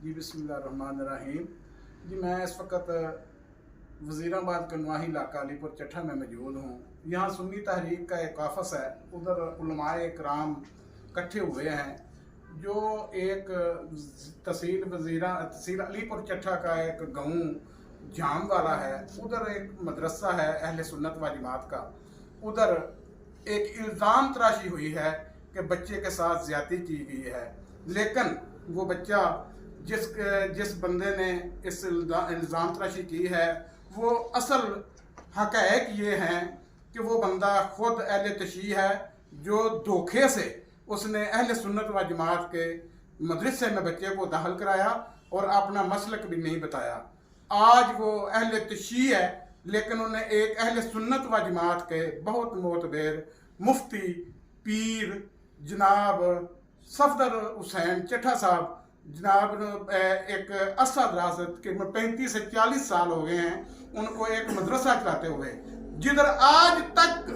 जी बिस्मिल्लाहिर्रहमानिर्रहीम। जी मैं इस वक्त वज़ीराबाद का नवाही इलाका अलीपुर चट्ठा में मौजूद हूँ। यहाँ सुन्नी तहरीक का एक ऑफिस है, उधर उलमाए इकराम इकट्ठे हुए हैं। जो एक तहसील अलीपुर चट्ठा का एक गाँव जाम वाला है, उधर एक मदरसा है अहले सुन्नत व जमात का। उधर एक इल्ज़ाम तराशी हुई है कि बच्चे के साथ ज़्यादती की गई है, लेकिन वो बच्चा जिस बंदे ने इस इल्ज़ाम तराशी की है, वो असल हक़ाइक़ ये हैं कि वो बंदा खुद अहले तशय्युअ है, जो धोखे से उसने अहले सुन्नत व जमात के मदरसे में बच्चे को दाखिल कराया और अपना मसलक भी नहीं बताया। आज वो अहले तशय्युअ है, लेकिन उन्हें एक अहले सुन्नत व जमात के बहुत मोतबर मुफ्ती पीर जनाब सफदर हुसैन चट्ठा साहब जनाब एक अरसा दराज़त के 35 से 40 साल हो गए हैं उनको एक मदरसा चलाते हुए, जिधर आज तक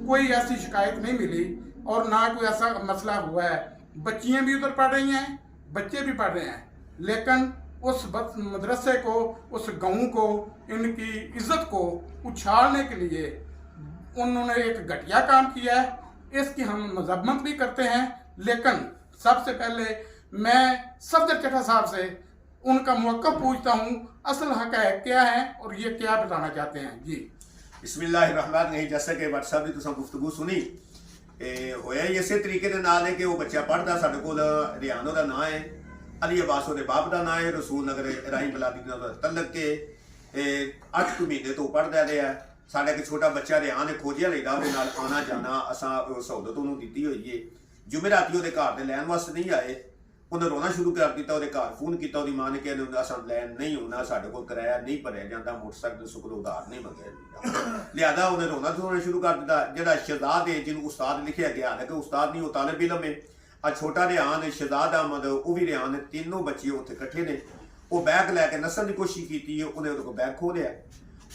कोई ऐसी शिकायत नहीं मिली और ना कोई ऐसा मसला हुआ है। बच्चियाँ भी उधर पढ़ रही हैं, बच्चे भी पढ़ रहे हैं, लेकिन उस मदरसे को, उस गाँव को, इनकी इज्जत को उछालने के लिए उन्होंने एक घटिया काम किया है। इसकी हम मजम्मत भी करते हैं, लेकिन सबसे पहले मैं सफदर चट्ठा साहब से उनका मौक़िफ़ पूछता हूँ, असल हक़ाइक़ क्या है और ये क्या बताना चाहते हैं। जी बिस्मिल्लाहिर्रहमानिर्रहीम। जैसे कि वट साहब की तुसां गुफ्तगू सुनी, होया इसे तरीके दे नाल है कि वो बच्चा पढ़दा साडे कोल रियान दा नाम है, अली अब्बास ओहदे बाप दा नाम है, रसूल नगर इब्राहिम बलादी दा तलक के 8 महीने तो पढ़दा रहा। साडा एक छोटा बच्चा रियान ने खोजिया लेदा ओहदे नाल आना जाना असां सहूलत उहनूं दित्ती होई है। जुमेराती ओहदे घर ते लैन वास्ते नहीं आए, उन्हें रोना शुरू कर दिता। ਉਹਦੇ घर फोन किया, ਉਹਦੀ मां ने कहा असां लैन नहीं होना, साडे कोल किराया नहीं भरिया जाता, मोटरसाइकिल सुकल उधार नहीं मंगया। लिहाजा उन्हें रोना शुरू कर दिता। ਜਿਹੜਾ शहजाद है जिन्होंने उस्ताद लिखा गया है कि उस्ताद नहीं, वो तालिब इलम है। आज छोटा रिहान शहजाद अहमद, वो भी रिहान, तीनों बच्चे उत्थे इकट्ठे ने। वो बैग लैके नस्सन की कोशिश की, उन्हें उहदे कोल बैग खो लिया।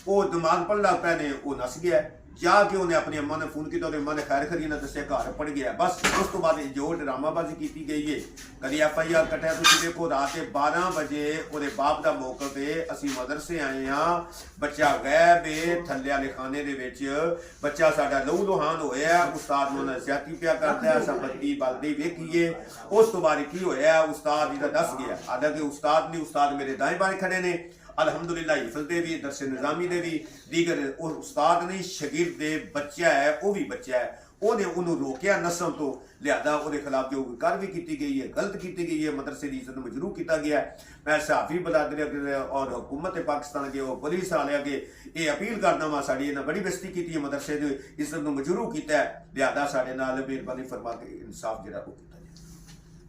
वो दिमाग पढ़ लग पै ने, वो नस गया। जाके उन्हें अपनी अम्मा ने फोन किया, अम्मा ने खैर खरी ने दसिया घर पड़ गया। बस उस तो बाद जो ड्रामाबाजी की गई है, कभी FIR कटिया। तुम देखो रात के 12 बजे वो बाप का मौकफ है, असी मदरसे आए हाँ, बच्चा गैब है थले वाले खाने के बच्चा साडा लहू लुहान होया, उस्ताद ने उन्हें ज्यादती पिया करता है, असा बत्ती बलदी वेखी है। उस तो बाद की होया, उस्ताद जी का दस गया। हालांकि उस्ताद नहीं, उस्ताद मेरे दाएं बाएं खड़े ने, अलहमदुलिल्लाह हिफज दे भी, दरस निज़ामी दे भी, दीगर उस्ताद नहीं शगिर्द दे बच्चा है, वो भी बच्चा है। उन्हें रोकया नस्ल तो, लिहाजा उसके खिलाफ जो कार्रवाई की गई है, गलत की गई है, मदरसे की इज्जत मजरूह किया गया है। मैं सहाफी बलादरी और हुकूमत पाकिस्तान के और पुलिस वाले अगे ये अपील करना वा, साड़ी इन्हें बड़ी बेइज्जती की है, मदरसे की इज्जत को मजरूह किया है। लिहाजा साढ़े नाल मेहरबानी फरमा के इंसाफ जो किया जाए।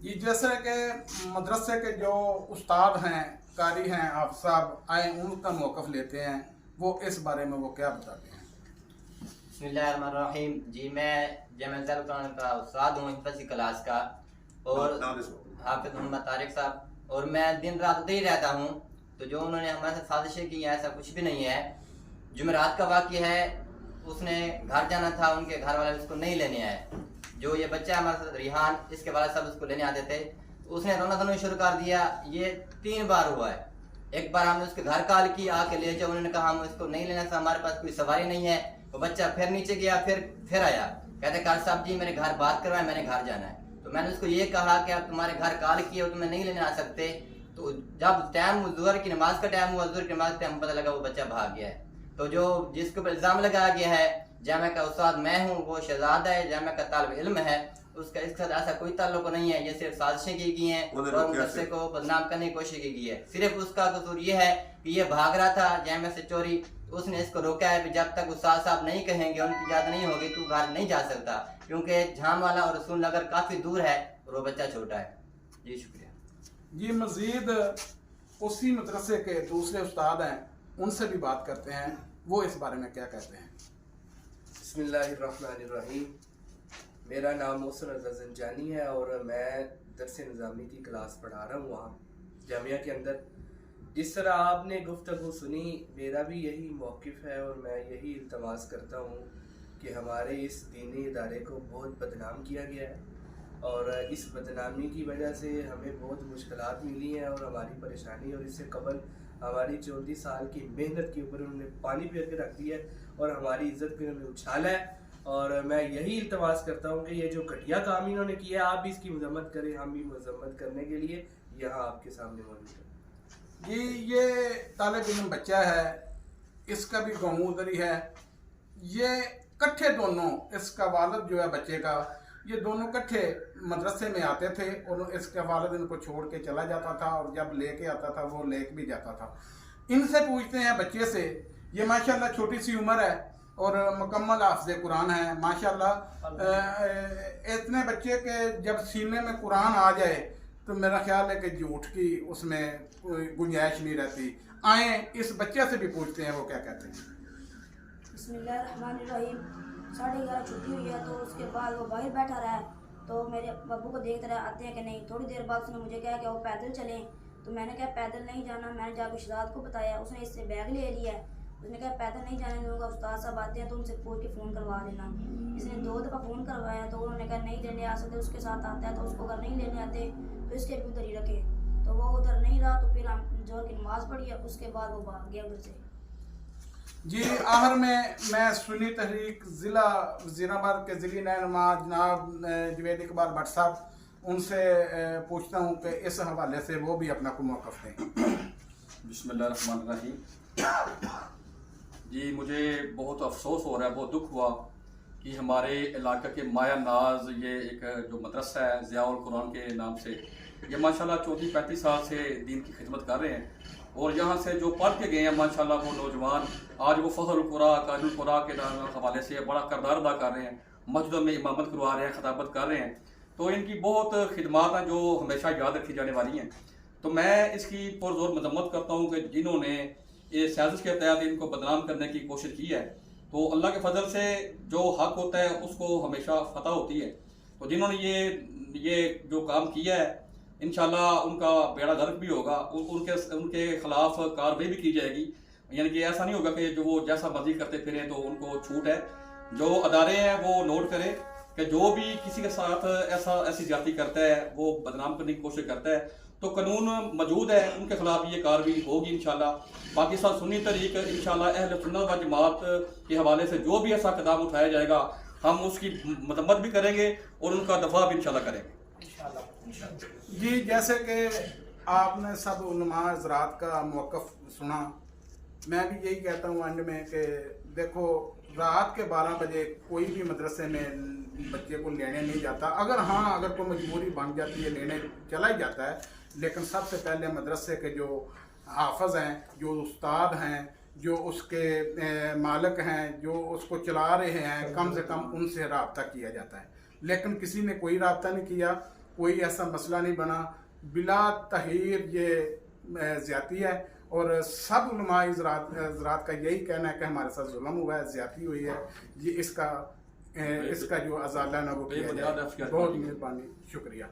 जी जैसे कि मदरसे के जो उस्ताद हैं, कारी हैं, आप साहब आए, उनका मौक़िफ़ लेते हैं, वो इस बारे में वो क्या बताते हैं। बिस्मिल्लाहिर्रहमानिर्रहीम। जी मैं जमेल का उस्ताद हूँ हिफ़्ज़ की क्लास का, और हाफिज़ मोहम्मद तारिक साहब, और मैं दिन रात उधर ही रहता हूँ। तो जो उन्होंने हमारे साथ साजिशें की हैं, ऐसा कुछ भी नहीं है। जुमेरात का वाक़या है, उसने घर जाना था, उनके घर वाले उसको नहीं लेने आए। जो ये बच्चा है हमारे साथ रिहान, इसके वाले सब उसको लेने आते थे, उसने रोना धोना शुरू कर दिया। ये 3 बार हुआ है। एक बार हमने उसके घर कॉल की, आके ले जाओ, उन्होंने कहा हम इसको नहीं लेना था, हमारे पास कोई सवारी नहीं है। वो बच्चा फिर नीचे गया, फिर आया, कहते कार साहब जी मेरे घर बात करवाए, मैंने घर जाना है। तो मैंने उसको ये कहा कि आप तुम्हारे घर कॉल किए हो, तुम्हें नहीं लेने आ सकते। तो जब टाइम ज़ुहर की नमाज का टाइम हुआ, ज़ुहर की नमाज टाइम पता लगा वो बच्चा भाग गया है। तो जो जिसके ऊपर इल्ज़ाम लगाया गया है, जामिया का उस्ताद मैं हूँ, वो शहजाद है, जामिया का तालिब इल्म है, उसका इसके साथ ऐसा कोई ताल्लुक नहीं है। ये सिर्फ साजिशें की गई हैं और मदरसे को बदनाम करने की कोशिश की गई है। सिर्फ उसका कसूर ये है कि ये भाग रहा था जामिया से चोरी, उसने इसको रोका है। जब तक उस्ताद साहब नहीं कहेंगे, उनकी इजाज़त नहीं होगी, तू घर नहीं जा सकता, क्योंकि झाम वाला और रसूल नगर काफ़ी दूर है और वो बच्चा छोटा है। जी शुक्रिया। जी मज़ीद उसी मदरसे के दूसरे उस्ताद हैं, उनसे भी बात करते हैं, वो इस बारे में क्या कहते हैं। बिस्मिल्लाहिर्रहमानिर्रहीम। मेरा नाम मोहसिन रज़ा ज़ंजानी है और मैं दरस निज़ामी की क्लास पढ़ा रहा हूँ वहाँ जामिया के अंदर। जिस तरह आपने गुफ्तगू सुनी, मेरा भी यही मौक़िफ़ है और मैं यही इल्तमास करता हूँ कि हमारे इस दीनी इदारे को बहुत बदनाम किया गया है। और इस बदनामी की वजह से हमें बहुत मुश्किलात मिली हैं और हमारी परेशानी, और इससे कबल हमारी 34 साल की मेहनत के ऊपर उन्होंने पानी फेर के रख दिया है और हमारी इज्जत पे उन्होंने उछाला है। और मैं यही इल्तमास करता हूँ कि ये जो घटिया काम इन्होंने किया है, आप भी इसकी मजम्मत करें, हम भी मजम्मत करने के लिए यहाँ आपके सामने मौजूद है। जी, ये तालिब इल्म बच्चा है, इसका भी गाँव उधर ही है। ये कट्ठे दोनों, इसका वालिद जो है बच्चे का, ये दोनों कट्ठे मदरसे में आते थे और इसका वालिद इनको छोड़ के चला जाता था और जब लेके आता था वो लेके भी जाता था। इनसे पूछते हैं बच्चे से, ये माशाल्लाह छोटी सी उम्र है और मुकम्मल हाफ़िज़ कुरान है माशाल्लाह। इतने बच्चे के जब सीने में कुरान आ जाए तो मेरा ख्याल है कि झूठ की उसमें कोई गुंजाइश नहीं रहती। आए इस बच्चे से भी पूछते हैं वो क्या कहते हैं। बिस्मिल्लाहिर्रहमानिर्रहीम। 11:30 छुट्टी हुई है तो उसके बाद वो बाहर बैठा रहा है, तो मेरे अब्बू को देखते रहे आते हैं कि नहीं। थोड़ी देर बाद उसने मुझे कहा कि वो पैदल चलें, तो मैंने कहा पैदल नहीं जाना। मैंने जाकर शहजाद को बताया, उसने इससे बैग ले लिया है। उसने कहा पैदल नहीं जाने दूंगा, उस्ताद साहब आते हैं तो उनसे पूछ के फ़ोन करवा देना। इसने 2 दफ़ा फ़ोन करवाया तो उन्होंने कहा नहीं लेने आ सकते, उसके साथ आता है। तो उसको अगर नहीं लेने आते तो इसके भी उधर ही रखे। तो वो उधर नहीं रहा, तो फिर हम जोहर की नमाज़ पढ़ी है, उसके बाद वो भाग गया उधर से। जी, आखिर में मैं सुन्नी तहरीक ज़िला वज़ीराबाद के ज़िली नुमा जनाब जवेद इकबाल भट्ट साहब, उनसे पूछता हूँ कि इस हवाले से वो भी अपना कोई मौक़िफ़ दें। बिस्मिल्लाहिर्रहमानिर्रहीम। जी, मुझे बहुत अफसोस हो रहा है, बहुत दुख हुआ कि हमारे इलाके के माया नाज ये एक जो मदरसा है ज़ियाउल कुरान के नाम से, ये माशाल्लाह 34-35 साल से दीन की खिदमत कर रहे हैं और यहाँ से जो पढ़ के गए हैं माशाल्लाह वो नौजवान आज वो फ़खरुल कुरा काजुल कुरा के हवाले से बड़ा किरदार अदा कर रहे हैं, मस्जिदों में इमामत करवा रहे हैं, खिताबत कर रहे हैं। तो इनकी बहुत खिदमात हैं जो हमेशा याद रखी जाने वाली हैं। तो मैं इसकी पुरजोर मजम्मत करता हूँ कि जिन्होंने ये साजिश के तहत इनको बदनाम करने की कोशिश की है, तो अल्लाह के फजल से जो हक होता है उसको हमेशा फतह होती है। तो जिन्होंने ये जो काम किया है इंशाल्लाह उनका बेड़ा गर्क भी होगा, उनके खिलाफ कार्रवाई भी की जाएगी। यानी कि ऐसा नहीं होगा कि जो वो जैसा मर्जी करते फिरें, तो उनको छूट है। जो अदारे हैं वो नोट करें कि जो भी किसी के साथ ऐसी ज्यादती करता है, वो बदनाम करने की कोशिश करता है, तो कानून मौजूद है, उनके खिलाफ ये कार्रवाई होगी इंशाल्लाह। बाकी सब सुन्नी तरीक इंशाल्लाह अहले सुन्नत व जमात के हवाले से जो भी ऐसा कदम उठाया जाएगा हम उसकी मदम्मत भी करेंगे और उनका दफा भी इंशाल्लाह करेंगे। जी, जैसे कि आपने सब उलमा हज़रात का मौक़िफ़ सुना, मैं भी यही कहता हूँ एंड में कि देखो रात के 12 बजे कोई भी मदरसे में बच्चे को लेने नहीं जाता। अगर कोई मजबूरी बन जाती है लेने चला ही जाता है, लेकिन सबसे पहले मदरसे के जो हाफिज़ हैं, जो उस्ताद हैं, जो उसके मालिक हैं, जो उसको चला रहे हैं, कम से कम उनसे रब्ता किया जाता है। लेकिन किसी ने कोई रब्ता नहीं किया, कोई ऐसा मसला नहीं बना। बिला तहीर ये ज़्यादती है और सब उलमा हज़रात का यही कहना है कि हमारे साथ जुल्म हुआ है, ज़्यादती हुई है। ये इसका जो अज़ाला ना वो किया जाए। बहुत मेहरबानी, शुक्रिया।